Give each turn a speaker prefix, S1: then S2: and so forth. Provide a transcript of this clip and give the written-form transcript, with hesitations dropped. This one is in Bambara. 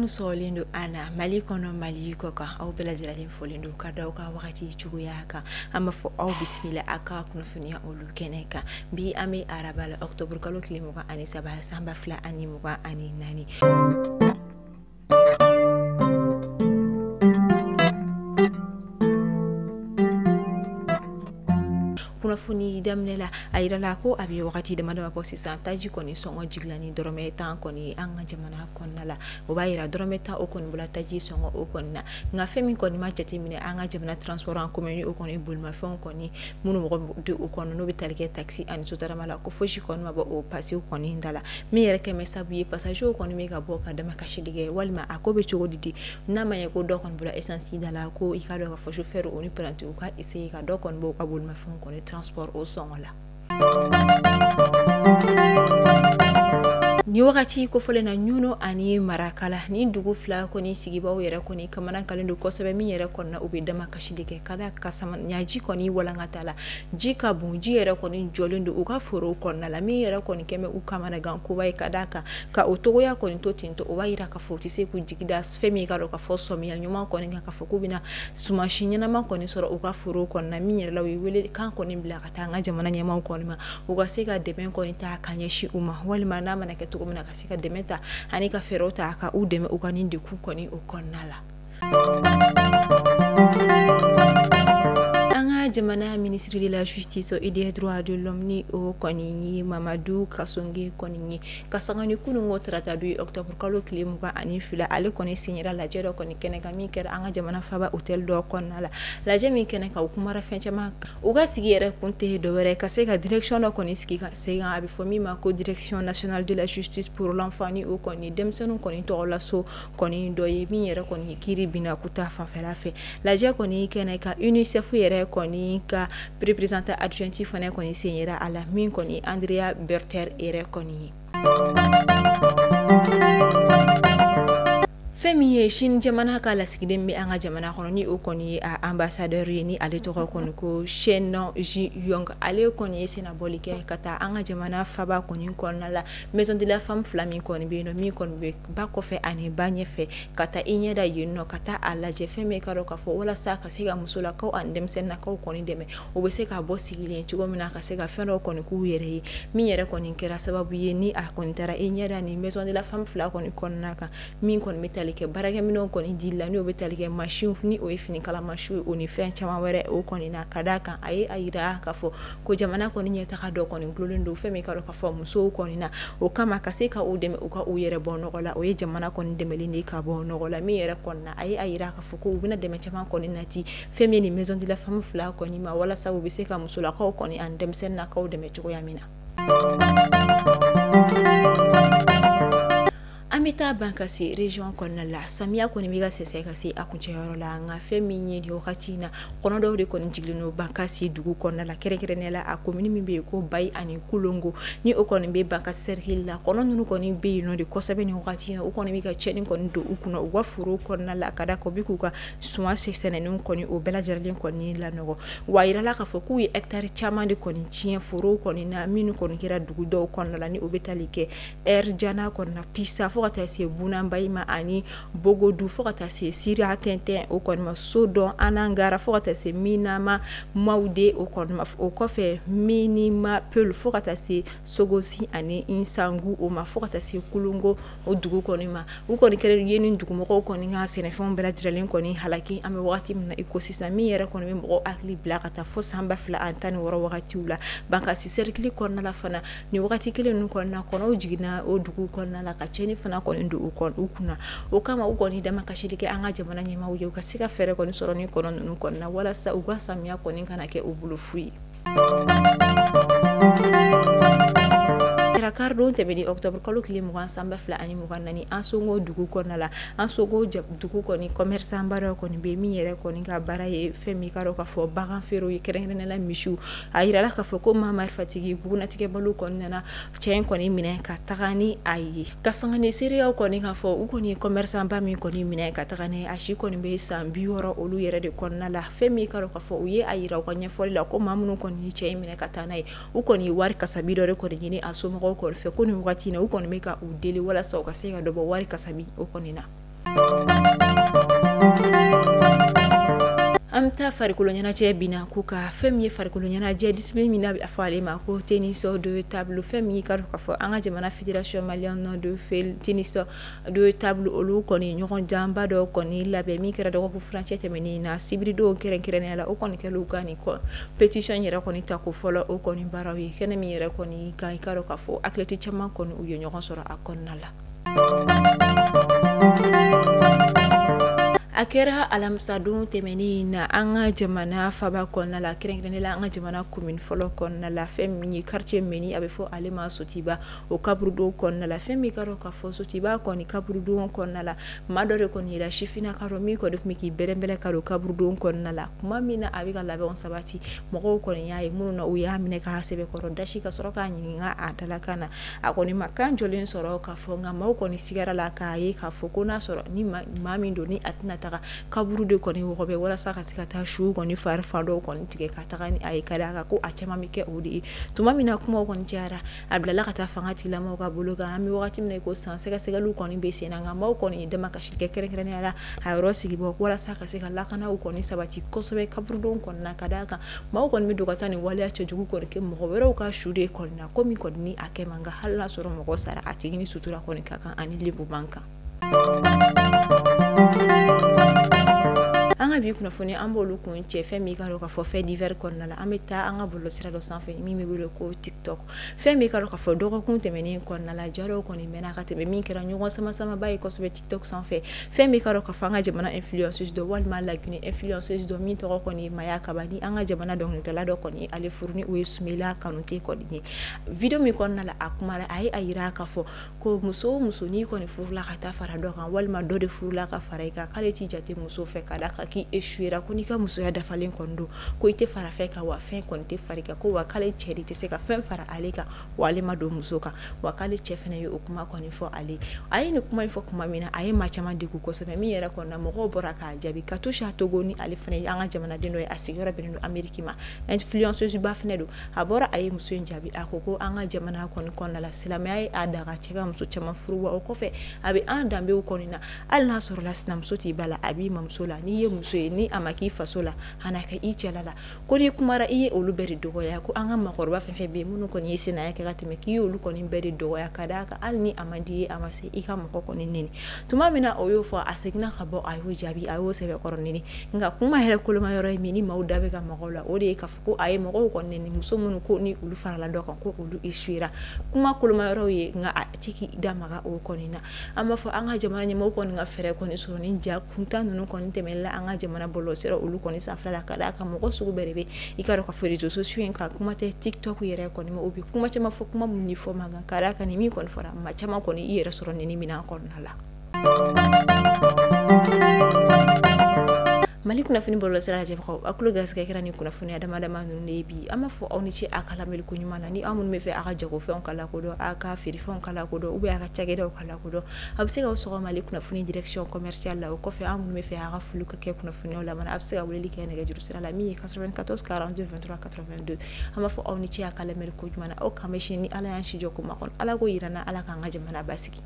S1: Solindu ana mali kono mali koka au bela jalin folindu kada ka wakati chuguyaka ama fo au bismillah aka kuna funia olu keneka bi ame arabala october kalo klimuka ani sabah samba fla ani muka ani nani kuna funi damnela ayira la ko abi wakati de madama po sisan taji koni songo jiglani dorome tan koni anga jamana konnala o bayira dorome tan o koni bula taji songo o konna nga femi koni ma jati mine anga jamana transport en commun o koni bulma fon koni munu mo de o kono no bitalike taxi ani sotara mala ko foshi koni ma bo o pasi o koni ndala mi yere ke mesabu ye passage o koni me ga bo ka dama kashidige walma akobe chogodidi na maye ko do kon bula essence dala ko ikado ga fo chauffeur oni prante o ka essayer ka do kon bo ka bulma fon koni transport au son là. Ni wakati ko fole na nyuno ani marakala ni dugu fla ko ni sigiba o yere ko ni kamana kalendo ko sebe mi yere ko na ubi dama kashidike kada kasama nyaji ko ni wala ngatala jika bunji yere ko ni jolendo uka foro ko na la mi yere ko ni keme u kamana gan ko way kadaka ka otogo ya ko ni to tinto o wayira ka foti se ku jigida femi ka ro ka fo so mi nyuma ko ni ka fo ku bina suma shinyana man ko ni soro uka foro ko na mi yere la wi wele kan ko ni bla ka tanga jamana nyama ko ni ma uka se ka deben ko ni ta kanyeshi uma wali manama na ketu mina kasika demeta anika ferota aka udeme ukanindi kukoni ukonnala jamana ministre de la justice et des droits de l'homme ni o konini Mamadou Kasonge konini kasangani kunu ngotrata du octobre kalo klimuka ani fila ale koni signera la jero koni keneka mi kera anga jamana faba hotel do konnala la jemi keneka ukumara fenchama uga sigere kunte do were kaseka direction do koni skika sega abi fomi ma ko direction nationale de la justice pour l'enfant ni o koni demsenu koni to la so koni do yemi yere koni kiri bina kuta fa fela fe la je koni keneka UNICEF yere koni ka représentant adjoint fane koni senyera ala min koni Andrea Berter ere koni femi shin jamana kala sigide mi anga jamana kono ni o koni ambassadeur ni ale to kono ko Shennon Ji Yong ale koni sina bolike kata anga jamana faba koni kono la maison de la femme flami koni be no mi koni be ba ko fe ani banye fe kata inyeda yinno kata ala je femi karo ka fo wala sa ka sega musula ko andem sen na ko koni deme o be se ka bo sigile tugo mina ka sega fero koni ku yere mi yere koni kera sababu ye ni a koni tara inyeda ni maison de la femme fla koni naka min koni metal ke baraka mino koni dilla ni obetali ke machine fini o fini kala machine oni fen chama were o koni na kadaka ayira ka fo ko jamana koni nyeta ka do koni glolendo femi ka do ka fo muso koni na o kama kaseka o deme o ka o yere bono gola o ye jamana koni demeli ni ka bono gola mi yere konna ayira ka fo ko bina deme chama koni nati femi ni maison de la femme fla koni ma wala sa o biseka muso la ka koni andem sen na ka o deme chuko yamina amita bankasi region konna la samia koni miga sese kasi akunche yoro la nga femi nyedi wakati na kono do de koni jiglino bankasi dugu konna la kere nela a komini mimbe ko bay ani kulongo ni o koni be bankasi serhil la kono nunu koni be no de kosabe ni wakati na o koni miga cheni koni do ukuno uwa furu konna la kada ko bikuka suwa sesene nun koni o bela jarlin koni la nogo waira la ka foku hectare chama de koni chien furu koni na minu koni kira dugu do konna la ni obetalike jana konna pisa fokata se bunamba ma ani bogodu fokata se sira tenten o konma sodo anangara fokata se minama maude o konma o kofe minima pel fokata se sogosi ani insangu o ma fokata se kulungo o dugu konima o koni kere yeni dugu moko koni nga sene fon bela diralen koni halaki ame wakati na ecosystem mi yere koni mo akli blakata fo samba fla antani woro wakati ula banka si cercle konna la fana ni wakati kele nu konna kono jigina o dugu konna la ka cheni fana koni ndu ukon ukuna o kama ukoni dama kashirike anga jamana nyema uje ukasika fere koni soroni kono nu konna wala sa ugasa miya koni kana ke ubulufui Cardo tebeni octobre kalo klimu kan samba fla ani mukan nani ansongo dugu konna la ansongo dugu koni commerçant bara koni be mi yere koni ka bara ye femi karo ka fo bagan fero ye keren la mishu ayira la ka fo ko mama fatigi buguna tike balu konni na chen koni minen ka tagani ayi kasangani seriya koni ka fo ukoni commerçant ba mi koni minen ka tagani ashi koni be sambi woro olu yere de konna la femi karo ka fo uye ayira ko nya fo la ko mamunu koni chen minen ka tanai ukoni war kasabi dore koni ni asomo ko fe koni wakati na ukoni meka udeli wala sa ukasega dobo wari kasabi ukoni na Amta farikolo ɲɛnajɛ bina ko ka fɛn min ye farikolo ɲɛnajɛ discipline min bɛ fɔ ale ma ko tennis de table fɛn min ka ka fɔ an ka jamana fédération malienne de tennis de table olu kɔni ɲɔgɔn janba dɔ kɔni labɛn min kɛra dɔgɔkun furancɛ tɛmɛnen na sibiridenw kɛrɛnkɛrɛnnenya la o kɔni kɛlen ka nin pétition yɛrɛ kɔni ta ko fɔlɔ o kɔni baaraw ye kɛnɛ min yɛrɛ kɔni kan i ka dɔn ka fɔ athlète caman kɔni u ye ɲɔgɔn sɔrɔ a kɔnɔna la. A kɛra alamisadon tɛmɛnen na an ka jamana faba kɔnɔna la kɛrɛnkɛrɛnnen la an ka jamana commune fɔlɔ kɔnɔna la fɛn min ye quartier Meni a bɛ fɔ ale ma Sotiba o kaburudon kɔnɔna la fɛn min ka dɔn ka fɔ Sotiba kɔni kaburudon kɔnɔna la maa dɔ de kɔni yera sifinnaka dɔ min kɔni tun bɛ k'i bɛrɛbɛrɛ ka don kaburudon kɔnɔna la tuma min na a bɛ ka labɛnw sabati mɔgɔw kɔni y'a ye minnu na u y'a minɛ k'a sɛbɛkɔrɔ dasi ka sɔrɔ k'a ɲininka a dalakan na a kɔni ma kan jɔlen sɔrɔ k'a fɔ nka maaw kɔni sigara la k'a ye k'a fɔ ko n'a sɔrɔ ni maa min don ni a tɛna taga kaburu de kɔni wɔgɔbɛ walasa ka se ka taa su kɔni fari fan dɔw kɔni tigɛ ka taga ni a ye ka d'a kan ko a caman bɛ kɛ o de ye tuma min na kumaw kɔni cayara a bilala ka taa fanga tigilamɔgɔw ka bolo kan an bɛ wagati min na ko san sɛgɛsɛgɛliw kɔni bɛ sen na nka maaw kɔni ye dama kasi kɛ kɛrɛnkɛrɛnnenya la a yɔrɔ sigi bɔ walasa ka se ka lakanaw kɔni sabati kosɛbɛ kaburudon kɔni na ka d'a kan maaw kɔni bɛ don ka taa nin waleya cɛjugu kɔni kɛ mɔgɔ wɛrɛw ka su de kɔni na ko min kɔni ni a kɛ man kan hali n'a sɔrɔ mɔgɔ sara a tigi ni sutura kɔni ka kan ani lebu man kan. An ka bi kunnafoni an b'olu kun cɛ fɛn min ka dɔn ka fɔ fɛn divers kɔnɔna la an bɛ taa an ka bɔlɔlɔsira dɔ sanfɛ min bɛ wele ko TikTok fɛn min ka dɔn ka fɔ dɔgɔkun tɛmɛnen kɔnɔna la jaraw kɔni mɛnna ka tɛmɛ min kɛra ɲɔgɔn sama-samaba ye kosɛbɛ TikTok sanfɛ fɛn min ka dɔn ka fɔ an ka jamana influenceuse dɔ walima Laginɛ influenceuse dɔ min tɔgɔ kɔni ye Maya Kaba ni an ka jamana dɔnkilidala dɔ kɔni ye ale furu ni o ye Sumela Kanute kɔni ye video min kɔnɔna la a kuma a ye a yira k'a fɔ ko muso o muso n'i kɔni furula ka taa fara dɔ kan walima dɔ de furula ka fara i kan k'ale t'i jate muso fɛ ka d'a kan k'i échouera ko n'i ka musoya dafalen kɔni don ko i tɛ fara fɛn kan wa fɛn kɔni tɛ fara i kan ko wa k'ale cɛ de tɛ se ka fɛn fara ale kan wa ale ma don muso kan wa k'ale cɛ fana ye o kuma kɔni fɔ ale a ye nin kuma in fɔ kuma min na a ye maa caman degun kosɛbɛ min yɛrɛ kɔni na mɔgɔw bɔra k'a jaabi Katusha Togo ni ale fana ye an ka jamanaden dɔ ye a sigiyɔrɔ bɛnnen don Amérique ma influenceuse ba fana don a bɔra a ye muso in jaabi a ko an ka jamana kɔni kɔnɔna la silamɛya ye a daga cɛ ka muso caman furu wa o kɔfɛ a bɛ an danbew kɔni na hali n'a sɔrɔ la sinamuso t'i ba la a b'i mamuso la n'i ye muso ye ni a ma k'i faso la hana ka i cɛla la ko n'i kumara i ye olu bɛɛ de dɔgɔya ko an ka makɔrɔba fɛn fɛn bɛ yen minnu kɔni ye senaya kɛ ka tɛmɛ k'i ye olu kɔni bɛɛ de dɔgɔya ka d'a kan hali ni a man di ye a ma se i ka mɔgɔ kɔni neni tuma min na o y'o fɔ a seginna ka bɔ a y'o jaabi a y'o sɛbɛkɔrɔ neni nka kuma yɛrɛ koloma yɔrɔ ye min ni maaw da bɛ ka mɔgɔw la o de ye k'a fɔ ko a ye mɔgɔw kɔni neni muso minnu ko ni olu farala dɔ kan ko olu échouera kuma koloma yɔrɔ ye nka a tɛ k'i da maga o kɔni na an b'a fɔ an ka jamana ɲɛmɔgɔw kɔni ka fɛɛrɛ kɔni sɔrɔ ni ja kuntan ninnu kɔni tɛmɛla an ka jamana bɔlɔlɔsira olu kɔni sanfɛla la ka d'a kan mɔgɔ sugu bɛɛ de bɛ i ka dɔn ka fɔ réseaux sociaux in kan kuma tɛ TikTok yɛrɛ kɔni ma o bɛ kuma caman fɔ kuma mun ni fɔ man kan ka d'a kan ni min kɔni fɔra maa caman kɔni i yɛrɛ sɔrɔ neni minɛn kɔnɔna la. Mali kunnafoni bɔlɔlɔsira lajɛbagaw a tulo garisɛgɛ kɛra ni kunnafoniya dama dama ninnu de ye bi an b'a fɔ aw ni ce a ka lamɛnni ko ɲuman na ni aw minnu bɛ fɛ a ka jagofɛnw ka lakodɔn a ka feerefɛnw ka lakodɔn ou bien a ka cakɛdaw ka lakodɔn a bɛ se ka sɔgɔ Mali kunnafoni direction commerciale la o kɔfɛ an minnu bɛ fɛ a ka foliw ka kɛ kunnafoniyaw lamana a bɛ se ka weleli kɛ nɛgɛjuru sira la min ye 94 42 23 82 an b'a fɔ aw ni ce a ka lamɛnni ko ɲuman na aw k'an bɛ sini ni Ala y'an si jɔ ko makɔnɔ Ala ko yira n na Ala k'an ka jamana basigi.